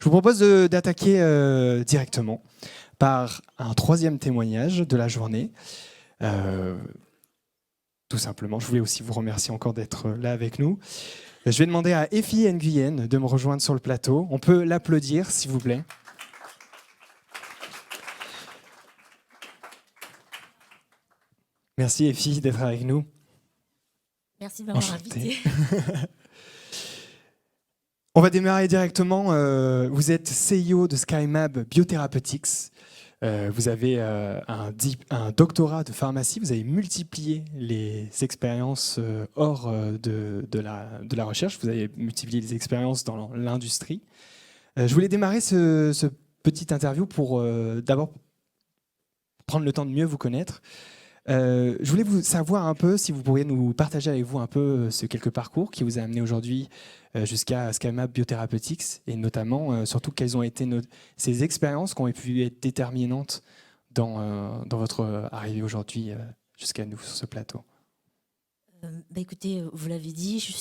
Je vous propose d'attaquer directement par un troisième témoignage de la journée. Tout simplement, je voulais aussi vous remercier encore d'être là avec nous. Je vais demander à Effie Nguyen de me rejoindre sur le plateau. On peut l'applaudir, s'il vous plaît. Merci Effie d'être avec nous. Merci de m'avoir invité. On va démarrer directement. Vous êtes CEO de SkyMab Biotherapeutics. Vous avez un doctorat de pharmacie. Vous avez multiplié les expériences hors de la recherche. Vous avez multiplié les expériences dans l'industrie. Je voulais démarrer ce petit interview pour d'abord prendre le temps de mieux vous connaître. Je voulais vous savoir un peu, si vous pourriez nous partager avec vous un peu ce quelques parcours qui vous a amené aujourd'hui jusqu'à SkyMab Biotherapeutics et notamment, surtout, quelles ont été ces expériences qui ont pu être déterminantes dans votre arrivée aujourd'hui jusqu'à nous sur ce plateau. Écoutez, vous l'avez dit, je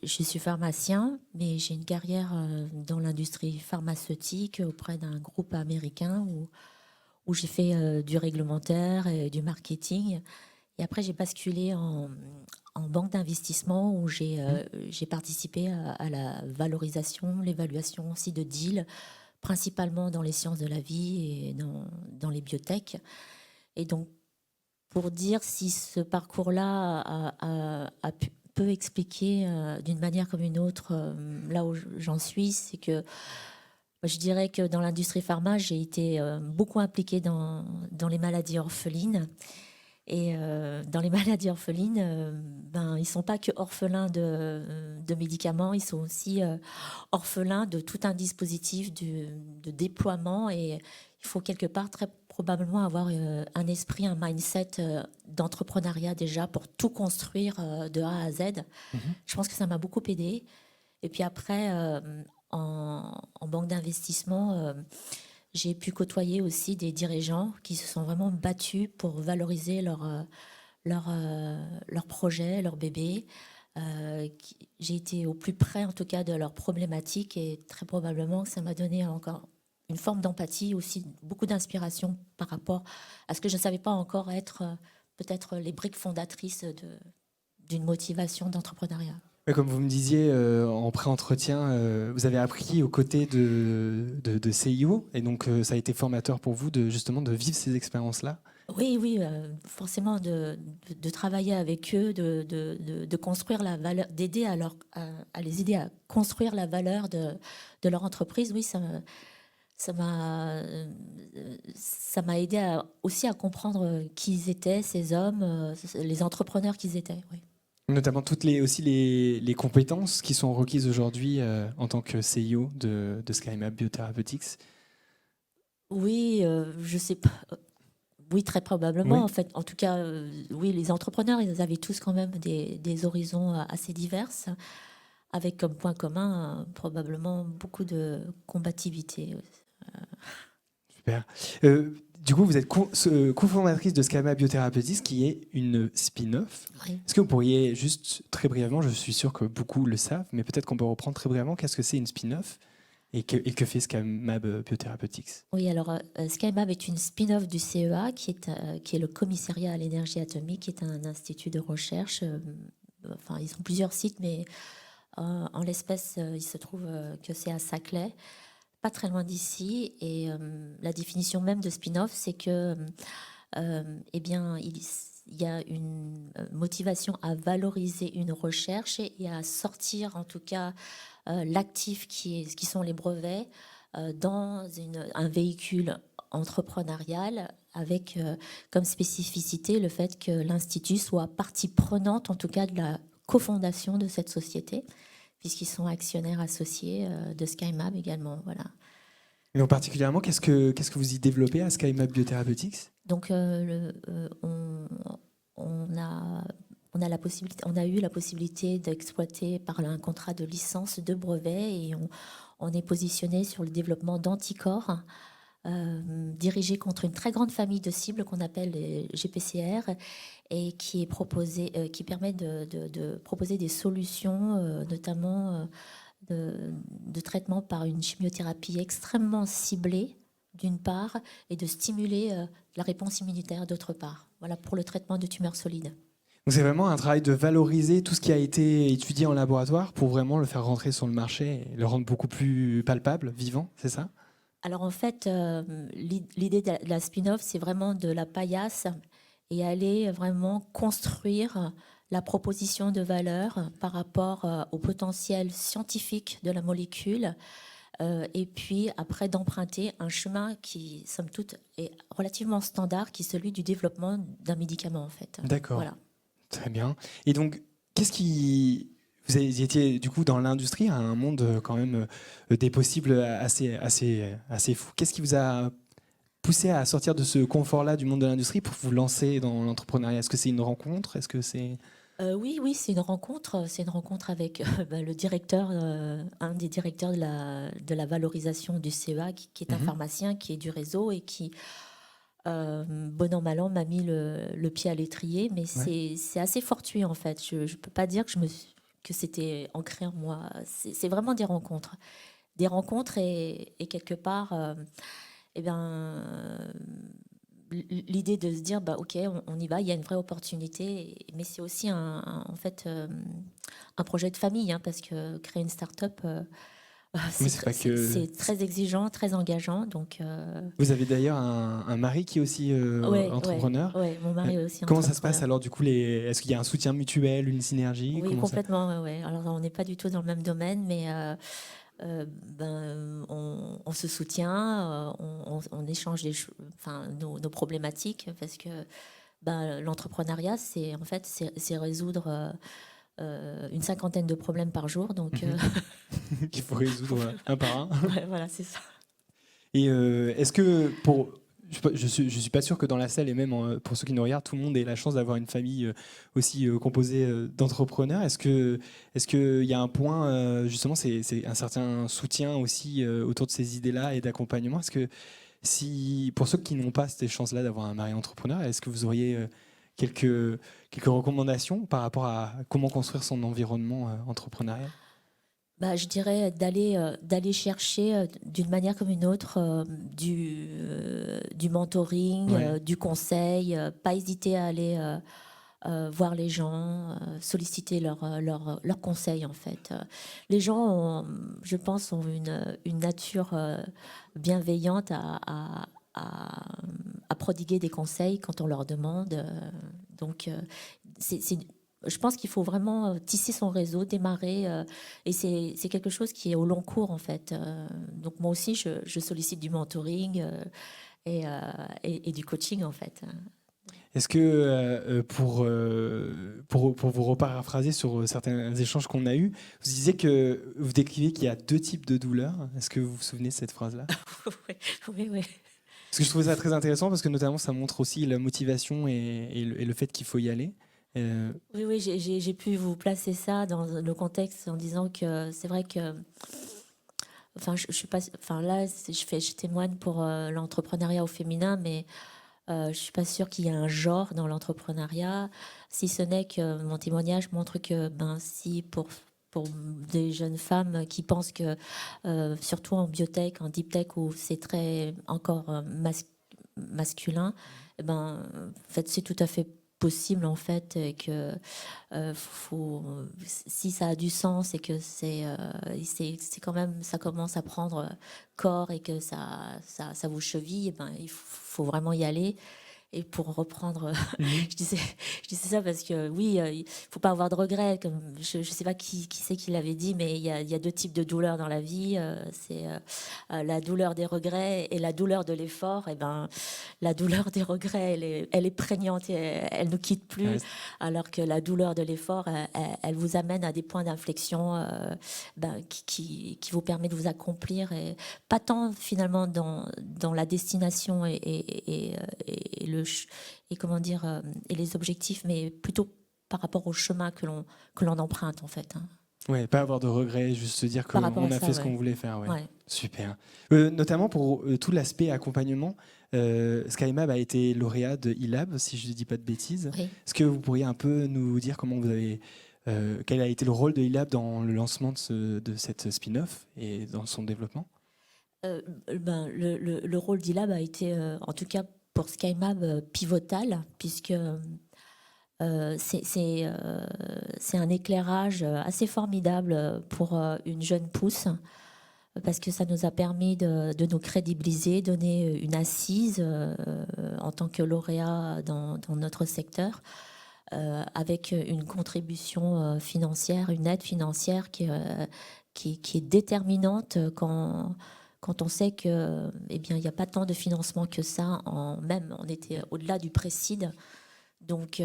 suis pharmacien, mais j'ai une carrière dans l'industrie pharmaceutique auprès d'un groupe américain où j'ai fait du réglementaire et du marketing. Et après, j'ai basculé en banque d'investissement où j'ai participé à la valorisation, l'évaluation aussi de deals, principalement dans les sciences de la vie et dans les biotech. Et donc, pour dire si ce parcours-là peut expliquer d'une manière comme une autre là où j'en suis, c'est que je dirais que dans l'industrie pharma, j'ai été beaucoup impliquée dans les maladies orphelines. Et dans les maladies orphelines, ils ne sont pas que orphelins de médicaments, ils sont aussi orphelins de tout un dispositif de déploiement. Et il faut quelque part très probablement avoir un esprit, un mindset d'entrepreneuriat déjà pour tout construire de A à Z. Mm-hmm. Je pense que ça m'a beaucoup aidé. Et puis après, en banque d'investissement, j'ai pu côtoyer aussi des dirigeants qui se sont vraiment battus pour valoriser leur projet, leur bébé. J'ai été au plus près, en tout cas, de leurs problématiques et très probablement que ça m'a donné encore une forme d'empathie, aussi beaucoup d'inspiration par rapport à ce que je ne savais pas encore être peut-être les briques fondatrices d'une motivation d'entrepreneuriat. Comme vous me disiez en pré-entretien, vous avez appris aux côtés de CIO et donc ça a été formateur pour vous justement de vivre ces expériences-là. Oui, forcément de travailler avec eux, de construire la valeur, d'aider à les aider à construire la valeur de leur entreprise. Oui, ça m'a aidé aussi à comprendre qui ils étaient, ces hommes, les entrepreneurs qu'ils étaient. Oui. Notamment toutes les compétences qui sont requises aujourd'hui en tant que CEO de SkyMab Biotherapeutics. Oui, je sais pas. Oui, très probablement. Oui. En fait, en tout cas, oui, les entrepreneurs, ils avaient tous quand même des horizons assez divers, avec comme point commun probablement beaucoup de combativité. Super. Du coup, vous êtes cofondatrice de SkyMab Biotherapeutics, qui est une spin-off. Oui. Est-ce que vous pourriez juste très brièvement, je suis sûr que beaucoup le savent, mais peut-être qu'on peut reprendre très brièvement, qu'est-ce que c'est une spin-off et que fait SkyMab Biotherapeutics? Oui, alors SkyMab est une spin-off du CEA, qui est le commissariat à l'énergie atomique, qui est un institut de recherche. Enfin, ils ont plusieurs sites, mais en l'espèce, il se trouve que c'est à Saclay, pas très loin d'ici. Et la définition même de spin-off, c'est que eh bien, il y a une motivation à valoriser une recherche et à sortir en tout cas l'actif qui sont les brevets dans un véhicule entrepreneurial avec comme spécificité le fait que l'Institut soit partie prenante en tout cas de la cofondation de cette société, puisqu'ils sont actionnaires associés de SkyMab également. Voilà. Et donc particulièrement, qu'est-ce que vous y développez à SkyMab Biotherapeutics? Donc on a eu la possibilité d'exploiter par un contrat de licence de brevet et on est positionné sur le développement d'anticorps dirigés contre une très grande famille de cibles qu'on appelle les GPCR et qui permet de proposer des solutions, notamment de traitement par une chimiothérapie extrêmement ciblée, d'une part, et de stimuler la réponse immunitaire, d'autre part. Voilà pour le traitement de tumeurs solides. Donc c'est vraiment un travail de valoriser tout ce qui a été étudié en laboratoire pour vraiment le faire rentrer sur le marché et le rendre beaucoup plus palpable, vivant, c'est ça? Alors en fait, l'idée de la spin-off, c'est vraiment de la paillasse et aller vraiment construire la proposition de valeur par rapport au potentiel scientifique de la molécule, et puis après d'emprunter un chemin qui, somme toute, est relativement standard, qui est celui du développement d'un médicament en fait. D'accord, Voilà. très bien. Et donc, qu'est-ce qui... Vous étiez du coup dans l'industrie, à un monde quand même des possibles assez fou. Qu'est-ce qui vous a poussé à sortir de ce confort-là du monde de l'industrie pour vous lancer dans l'entrepreneuriat? Est-ce que c'est une rencontre? Est-ce que c'est... Oui, c'est une rencontre. C'est une rencontre avec le directeur, un des directeurs de la valorisation du CEA, qui est un pharmacien, qui est du réseau et qui, bon an, mal an, m'a mis le pied à l'étrier. Mais c'est assez fortuit, en fait. Je ne peux pas dire que c'était ancré en moi. C'est vraiment des rencontres. Des rencontres et quelque part, eh bien, l'idée de se dire, bah, OK, on y va, il y a une vraie opportunité. Mais c'est aussi en fait, un projet de famille, hein, parce que créer une start-up, Mais c'est pas que... c'est très exigeant, très engageant. Donc, Vous avez d'ailleurs un mari qui est aussi entrepreneur. ouais, mon mari est aussi Comment ça se passe entrepreneur. alors du coup est-ce qu'il y a un soutien mutuel, une synergie? Oui, Comment ça... complètement. Ouais. Alors, on n'est pas du tout dans le même domaine, mais on se soutient, on échange nos problématiques, parce que l'entrepreneuriat, c'est en fait c'est résoudre une cinquantaine de problèmes par jour, donc qu'il faut résoudre un par un. ouais, voilà, c'est ça. Et est-ce que pour... Je suis pas sûr que dans la salle et même pour ceux qui nous regardent, tout le monde ait la chance d'avoir une famille aussi composée d'entrepreneurs. Est-ce qu'il y a un point, justement, c'est un certain soutien aussi autour de ces idées-là et d'accompagnement? Est-ce que si, pour ceux qui n'ont pas cette chance-là d'avoir un mari entrepreneur, est-ce que vous auriez quelques recommandations par rapport à comment construire son environnement entrepreneurial? Je dirais d'aller chercher d'une manière comme une autre du mentoring, Ouais. du conseil, pas hésiter à aller voir les gens, solliciter leurs conseils en fait. Les gens, je pense, ont une nature bienveillante à prodiguer des conseils quand on leur demande. Donc, je pense qu'il faut vraiment tisser son réseau, démarrer, et c'est quelque chose qui est au long cours en fait. Donc moi aussi, je sollicite du mentoring et du coaching en fait. Est-ce que, pour vous reparaphraser sur certains échanges qu'on a eus, vous disiez que vous décrivez qu'il y a deux types de douleurs. Est-ce que vous vous souvenez de cette phrase-là? Oui. Parce que je trouvais ça très intéressant, parce que notamment ça montre aussi la motivation et le fait qu'il faut y aller. Oui, j'ai pu vous placer ça dans le contexte en disant que c'est vrai que, enfin, je suis pas, enfin là, je témoigne pour l'entrepreneuriat au féminin, mais je suis pas sûre qu'il y ait un genre dans l'entrepreneuriat, si ce n'est que mon témoignage montre que, si pour des jeunes femmes qui pensent que, surtout en biotech, en deep tech, où c'est très encore masculin, en fait, c'est tout à fait possible en fait, et que si ça a du sens et que c'est quand même, ça commence à prendre corps et que ça vous cheville, il faut vraiment y aller. Et pour reprendre, je disais ça parce que oui, il faut pas avoir de regrets. Comme je sais pas qui c'est qui l'avait dit, mais il y a deux types de douleurs dans la vie. C'est la douleur des regrets et la douleur de l'effort. Et la douleur des regrets, elle est prégnante et elle ne quitte plus, Ouais. alors que la douleur de l'effort, elle vous amène à des points d'inflexion qui vous permet de vous accomplir, et pas tant finalement dans la destination et comment dire, et les objectifs, mais plutôt par rapport au chemin que l'on emprunte en fait. Hein. Ouais, pas avoir de regrets, juste se dire Par rapport qu'on à a ça, fait ce ouais. qu'on voulait faire. Ouais. Ouais. Super. Notamment pour tout l'aspect accompagnement, SkyMab a été lauréat de e-Lab, si je ne dis pas de bêtises. Oui. Est-ce que vous pourriez un peu nous dire comment vous avez Quel a été le rôle de eLab dans le lancement de cette spin-off et dans son développement? Le rôle d'eLab a été, en tout cas pour SkyMab, pivotal, puisque c'est un éclairage assez formidable pour une jeune pousse, parce que ça nous a permis de nous crédibiliser, donner une assise en tant que lauréat dans notre secteur, avec une contribution financière, une aide financière qui est déterminante quand on sait que, eh bien, il n'y a pas tant de financement que ça. Même, on était au-delà du Précide. Donc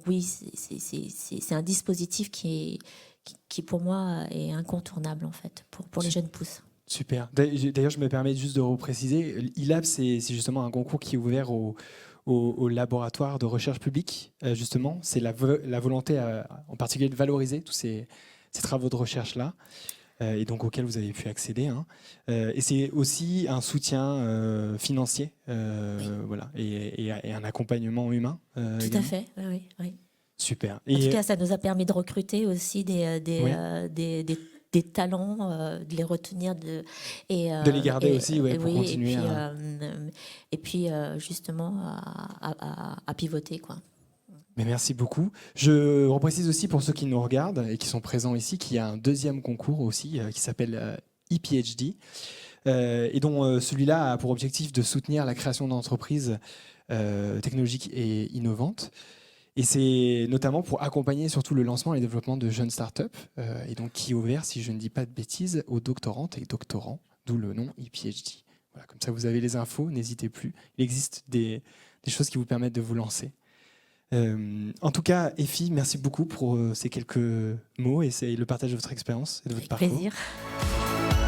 oui, c'est un dispositif qui pour moi est incontournable en fait pour les jeunes pousses. Super. D'ailleurs, je me permets juste de repréciser, eLab, c'est justement un concours qui est ouvert au laboratoire de recherche publique, justement. C'est la volonté, en particulier, de valoriser tous ces travaux de recherche-là, et donc auxquels vous avez pu accéder. Hein. Et c'est aussi un soutien financier, Oui. voilà, et un accompagnement humain. Tout également. à fait, oui. Super. En tout cas, ça nous a permis de recruter aussi des talents, de les retenir, de les garder aussi, pour oui, continuer. Et puis justement à pivoter, quoi. Mais merci beaucoup. Je reprécise aussi pour ceux qui nous regardent et qui sont présents ici qu'il y a un deuxième concours aussi qui s'appelle ePhD et dont celui-là a pour objectif de soutenir la création d'entreprises technologiques et innovantes. Et c'est notamment pour accompagner surtout le lancement et le développement de jeunes startups, et donc qui est ouvert, si je ne dis pas de bêtises, aux doctorantes et doctorants, d'où le nom ePhD. Voilà, comme ça vous avez les infos, n'hésitez plus. Il existe des choses qui vous permettent de vous lancer. En tout cas, Effie, merci beaucoup pour ces quelques mots et le partage de votre expérience et de votre parcours. Avec plaisir.